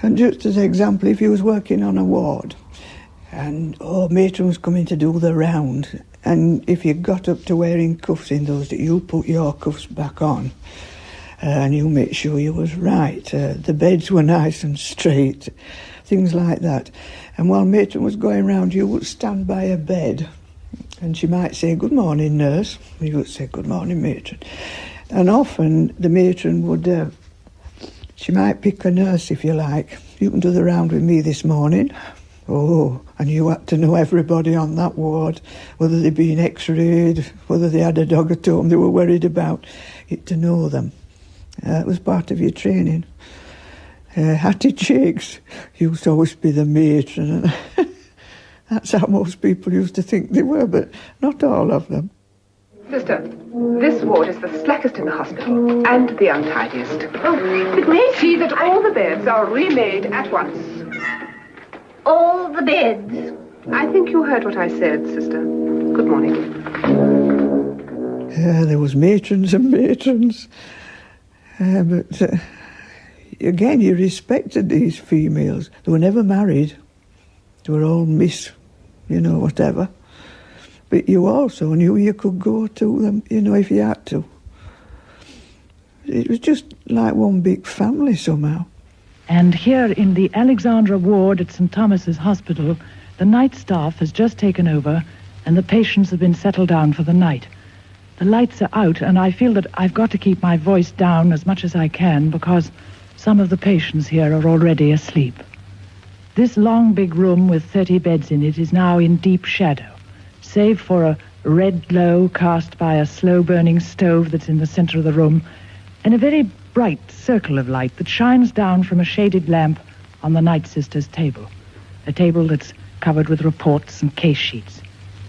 S2: And just as an example, if you was working on a ward and matron was coming to do the round, and if you got up to wearing cuffs in those days, you put your cuffs back on and you make sure you was right. The beds were nice and straight, things like that. And while matron was going round, you would stand by a bed and she might say, "Good morning, nurse." You would say, "Good morning, matron." And often the matron would, she might pick a nurse, if you like. "You can do the round with me this morning." Oh, and you had to know everybody on that ward, whether they'd been x-rayed, whether they had a dog at home they were worried about. You had to know them. It was part of your training. Hattie Shakes used to always be the matron. That's how most people used to think they were, but not all of them.
S9: Sister, this ward is the slackest in the hospital and the untidiest. Oh, but may see that all the beds are remade at once.
S18: All the beds?
S9: I think you heard what I said, sister. Good morning.
S2: Yeah, there was matrons and matrons. But again, you respected these females. They were never married. They were all miss, whatever. But you also knew you could go to them, if you had to. It was just like one big family somehow.
S8: And here in the Alexandra ward at St. Thomas's Hospital, the night staff has just taken over and the patients have been settled down for the night. The lights are out and I feel that I've got to keep my voice down as much as I can because some of the patients here are already asleep. This long big room with 30 beds in it is now in deep shadow, save for a red glow cast by a slow-burning stove that's in the center of the room, and a very bright circle of light that shines down from a shaded lamp on the night sister's table, a table that's covered with reports and case sheets.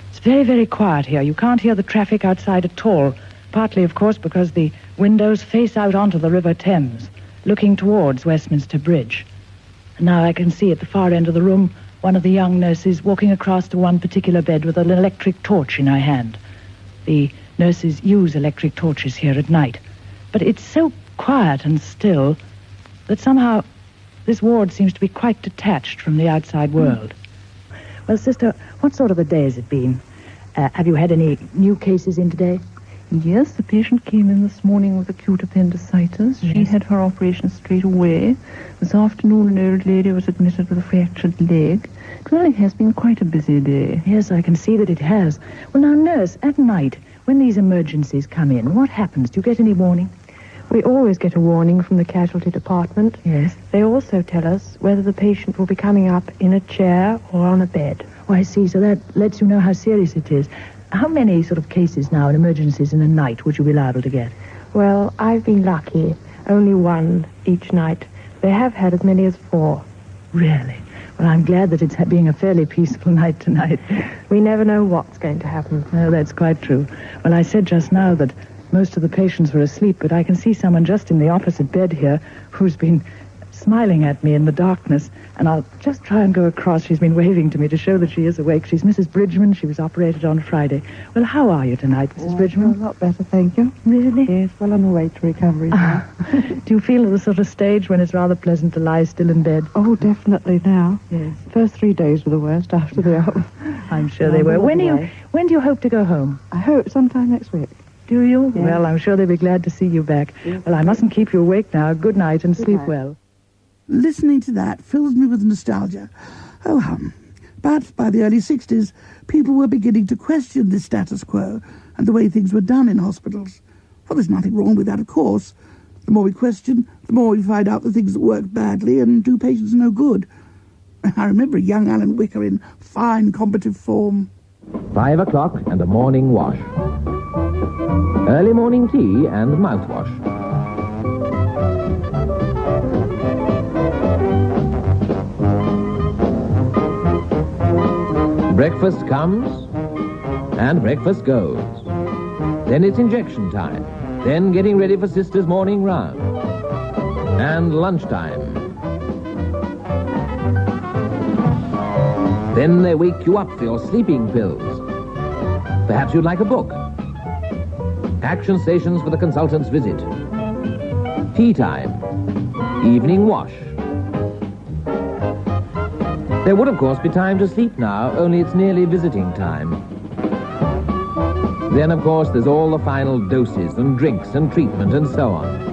S8: It's very, very quiet here. You can't hear the traffic outside at all, partly, of course, because the windows face out onto the River Thames, looking towards Westminster Bridge. And now I can see at the far end of the room one of the young nurses walking across to one particular bed with an electric torch in her hand. The nurses use electric torches here at night. But it's so quiet and still that somehow this ward seems to be quite detached from the outside world. Well, sister, what sort of a day has it been? Have you had any new cases in today?
S11: Yes, the patient came in this morning with acute appendicitis. Yes. She had her operation straight away. This afternoon, an old lady was admitted with a fractured leg. It really has been quite a busy day.
S8: Yes, I can see that it has. Well, now, nurse, at night, when these emergencies come in, what happens? Do you get any warning?
S11: We always get a warning from the casualty department.
S8: Yes.
S11: They also tell us whether the patient will be coming up in a chair or on a bed.
S8: Oh, I see. So that lets you know how serious it is. How many sort of cases now and emergencies in a night would you be liable to get?
S11: Well, I've been lucky. Only one each night. They have had as many as 4.
S8: Really? Well, I'm glad that it's being a fairly peaceful night tonight.
S11: We never know what's going to happen.
S8: No, that's quite true. Well, I said just now that most of the patients were asleep, but I can see someone just in the opposite bed here who's been smiling at me in the darkness, and I'll just try and go across. She's been waving to me to show that she is awake. She's Mrs. Bridgman. She was operated on Friday. Well, how are you tonight, Mrs. Bridgman?
S11: A lot better, thank you.
S8: Really?
S11: Yes, well, I'm away to recovery now.
S8: Do you feel at the sort of stage when it's rather pleasant to lie still in bed?
S11: Oh, definitely now.
S8: Yes.
S11: First 3 days were the worst after the op.
S8: I'm sure they were. When do you hope to go home?
S11: I hope sometime next week.
S8: Do you?
S11: Yes.
S8: Well, I'm sure they'll be glad to see you back. Yes. Well, I mustn't keep you awake now. Good night and sleep well.
S5: Listening to that fills me with nostalgia. Oh, hum. But by the early 60s, people were beginning to question the status quo and the way things were done in hospitals. Well, there's nothing wrong with that, of course. The more we question, the more we find out the things that work badly and do patients no good. I remember young Alan Wicker in fine combative form.
S14: 5 o'clock and a morning wash. Early morning tea and mouthwash. Breakfast comes, and breakfast goes. Then it's injection time. Then getting ready for Sister's morning round. And lunchtime. Then they wake you up for your sleeping pills. Perhaps you'd like a book. Action stations for the consultant's visit. Tea time. Evening wash. There would, of course, be time to sleep now, only it's nearly visiting time. Then, of course, there's all the final doses and drinks and treatment and so on.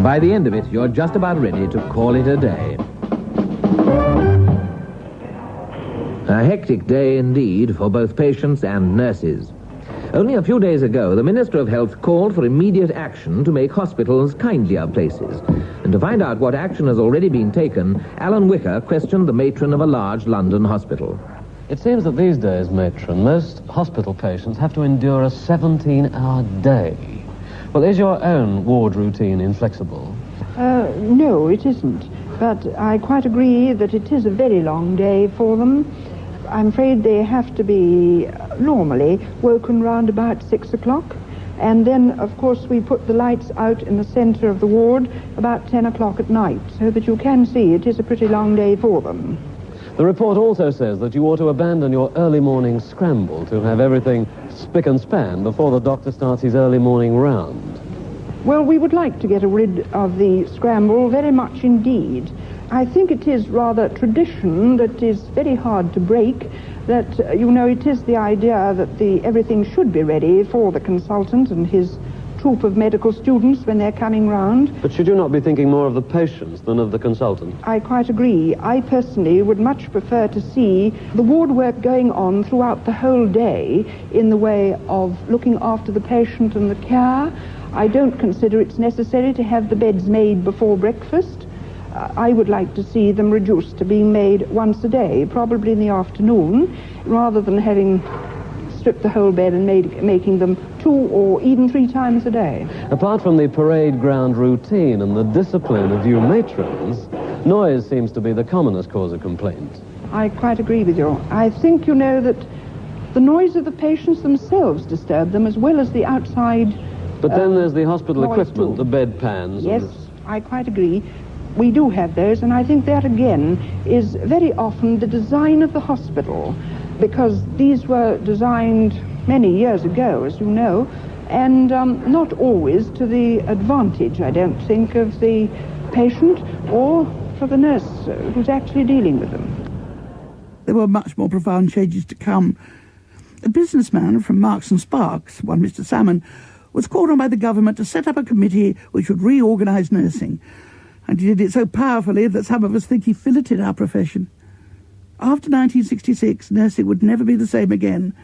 S14: By the end of it, you're just about ready to call it a day. A hectic day indeed for both patients and nurses. Only a few days ago, the Minister of Health called for immediate action to make hospitals kindlier places. And to find out what action has already been taken, Alan Wicker questioned the matron of a large London hospital.
S15: It seems that these days, matron, most hospital patients have to endure a 17-hour day. Well, is your own ward routine inflexible?
S11: No, it isn't.
S12: But I quite agree that it is a very long day for them. I'm afraid they have to be normally woken round about 6 o'clock. And then, of course, we put the lights out in the centre of the ward about 10 o'clock at night, so that you can see it is a pretty long day for them.
S15: The report also says that you ought to abandon your early morning scramble to have everything spick and span before the doctor starts his early morning round.
S12: Well, we would like to get rid of the scramble very much indeed. I think it is rather tradition that is very hard to break, that, it is the idea that everything should be ready for the consultant and his troop of medical students when they're coming round.
S15: But should you not be thinking more of the patients than of the consultant?
S12: I quite agree. I personally would much prefer to see the ward work going on throughout the whole day in the way of looking after the patient and the care. I don't consider it's necessary to have the beds made before breakfast. I would like to see them reduced to being made once a day, probably in the afternoon, rather than having stripped the whole bed and making them 2 or even 3 times a day.
S15: Apart from the parade ground routine and the discipline of you matrons, noise seems to be the commonest cause of complaint.
S12: I quite agree with you. I think, that the noise of the patients themselves disturb them as well as the outside.
S15: But then there's the hospital equipment,
S12: too.
S15: the bedpans.
S12: Yes, I quite agree. We do have those, and I think that, again, is very often the design of the hospital, because these were designed many years ago, as you know, and not always to the advantage, I don't think, of the patient or for the nurse who's actually dealing with them.
S5: There were much more profound changes to come. A businessman from Marks and Sparks, one Mr. Salmon, was called on by the government to set up a committee which would reorganise nursing. And he did it so powerfully that some of us think he filleted our profession. After 1966, nursing would never be the same again,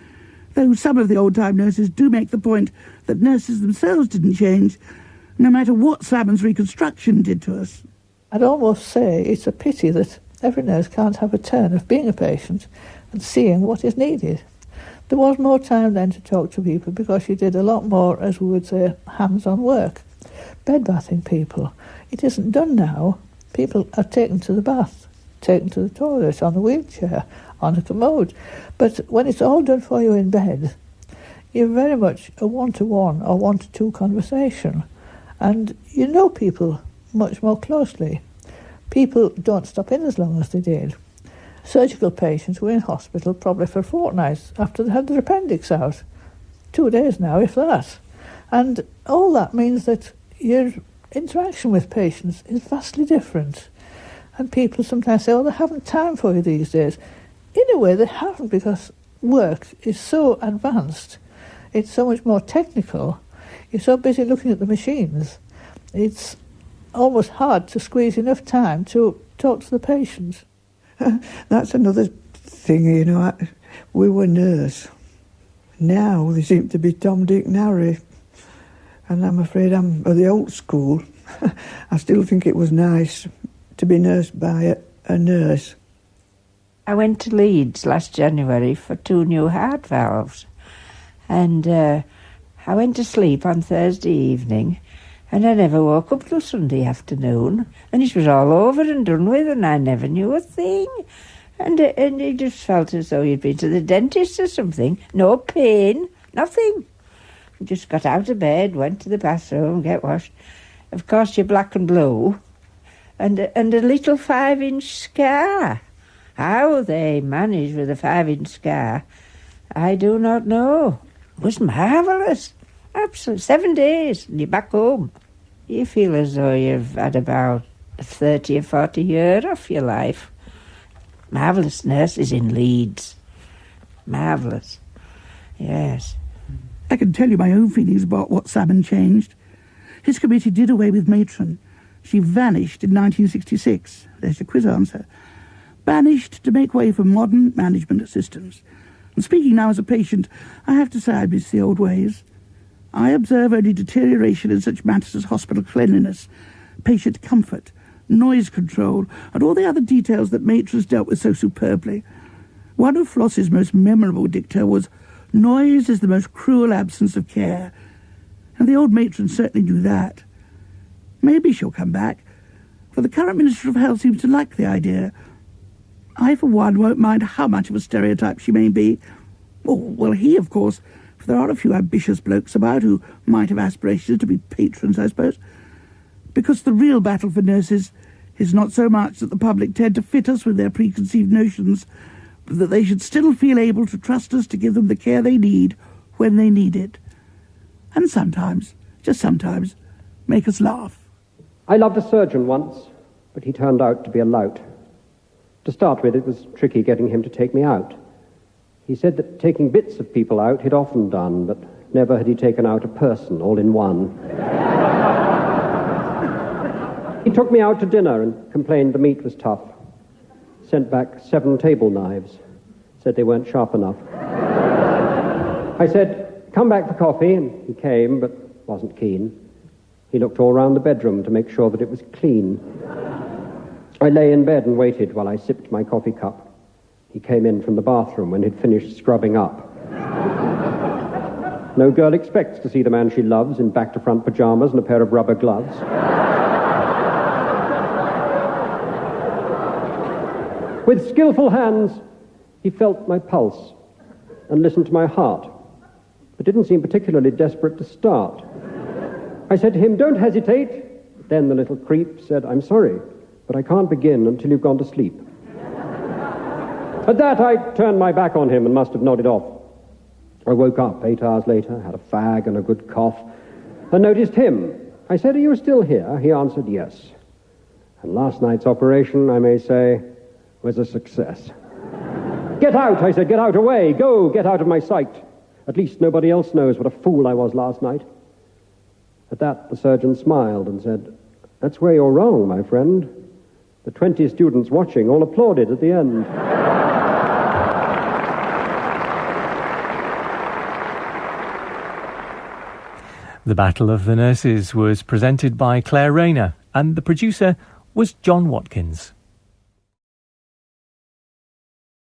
S5: though some of the old-time nurses do make the point that nurses themselves didn't change, no matter what Salmon's reconstruction did to us.
S7: I'd almost say it's a pity that every nurse can't have a turn of being a patient and seeing what is needed. There was more time then to talk to people because you did a lot more, as we would say, hands-on work. Bed bathing people. It isn't done now. People are taken to the bath, taken to the toilet, on a wheelchair, on a commode. But when it's all done for you in bed, you're very much a one-to-one or one-to-two conversation. And you know people much more closely. People don't stop in as long as they did. Surgical patients were in hospital probably for fortnights after they had their appendix out. 2 days now, if that. And all that means that your interaction with patients is vastly different. And people sometimes say, they haven't time for you these days. In a way, they haven't, because work is so advanced. It's so much more technical. You're so busy looking at the machines. It's almost hard to squeeze enough time to talk to the patients.
S2: That's another thing, we were nurse. Now they seem to be Tom, Dick and Harry. And I'm afraid I'm of the old school. I still think it was nice to be nursed by a nurse.
S4: I went to Leeds last January for 2 new heart valves. And I went to sleep on Thursday evening, and I never woke up till Sunday afternoon. And it was all over and done with, and I never knew a thing. And you just felt as though you'd been to the dentist or something. No pain, nothing. Just got out of bed, went to the bathroom, get washed. Of course, you're black and blue. And a little 5-inch scar. How they managed with a 5-inch scar, I do not know. It was marvellous. Absolutely. 7 days, and you're back home. You feel as though you've had about 30 or 40 years off your life. Marvellous nurses in Leeds. Marvellous. Yes.
S5: I can tell you my own feelings about what Salmon changed. His committee did away with matron. She vanished in 1966. There's your quiz answer. Banished to make way for modern management systems. And speaking now as a patient, I have to say I miss the old ways. I observe only deterioration in such matters as hospital cleanliness, patient comfort, noise control, and all the other details that matrons dealt with so superbly. One of Floss's most memorable dicta was, "Noise is the most cruel absence of care." And the old matron certainly knew that. Maybe she'll come back. For the current Minister of Health seems to like the idea. I, for one, won't mind how much of a stereotype she may be. Oh, well, he, of course, for there are a few ambitious blokes about who might have aspirations to be patrons, I suppose. Because the real battle for nurses is not so much that the public tend to fit us with their preconceived notions, but that they should still feel able to trust us to give them the care they need when they need it. And sometimes, just sometimes, make us laugh.
S16: I loved a surgeon once, but he turned out to be a lout. To start with, it was tricky getting him to take me out. He said that taking bits of people out he'd often done, but never had he taken out a person all in one. He took me out to dinner and complained the meat was tough. Sent back 7 table knives. Said they weren't sharp enough. I said, "Come back for coffee," and he came, but wasn't keen. He looked all round the bedroom to make sure that it was clean. I lay in bed and waited while I sipped my coffee cup. He came in from the bathroom when he'd finished scrubbing up. No girl expects to see the man she loves in back-to-front pajamas and a pair of rubber gloves. With skillful hands, he felt my pulse and listened to my heart, but didn't seem particularly desperate to start. I said to him, "Don't hesitate." Then the little creep said, "I'm sorry, but I can't begin until you've gone to sleep." At that, I turned my back on him and must have nodded off. I woke up 8 hours later, had a fag and a good cough, and noticed him. I said, "Are you still here?" He answered, "Yes." And last night's operation, I may say, was a success. "Get out," I said, "get out, away, go, get out of my sight. At least nobody else knows what a fool I was last night." At that, the surgeon smiled and said, "That's where you're wrong, my friend. The 20 students watching all applauded at the end."
S17: The Battle of the Nurses was presented by Claire Rayner, and the producer was John Watkins.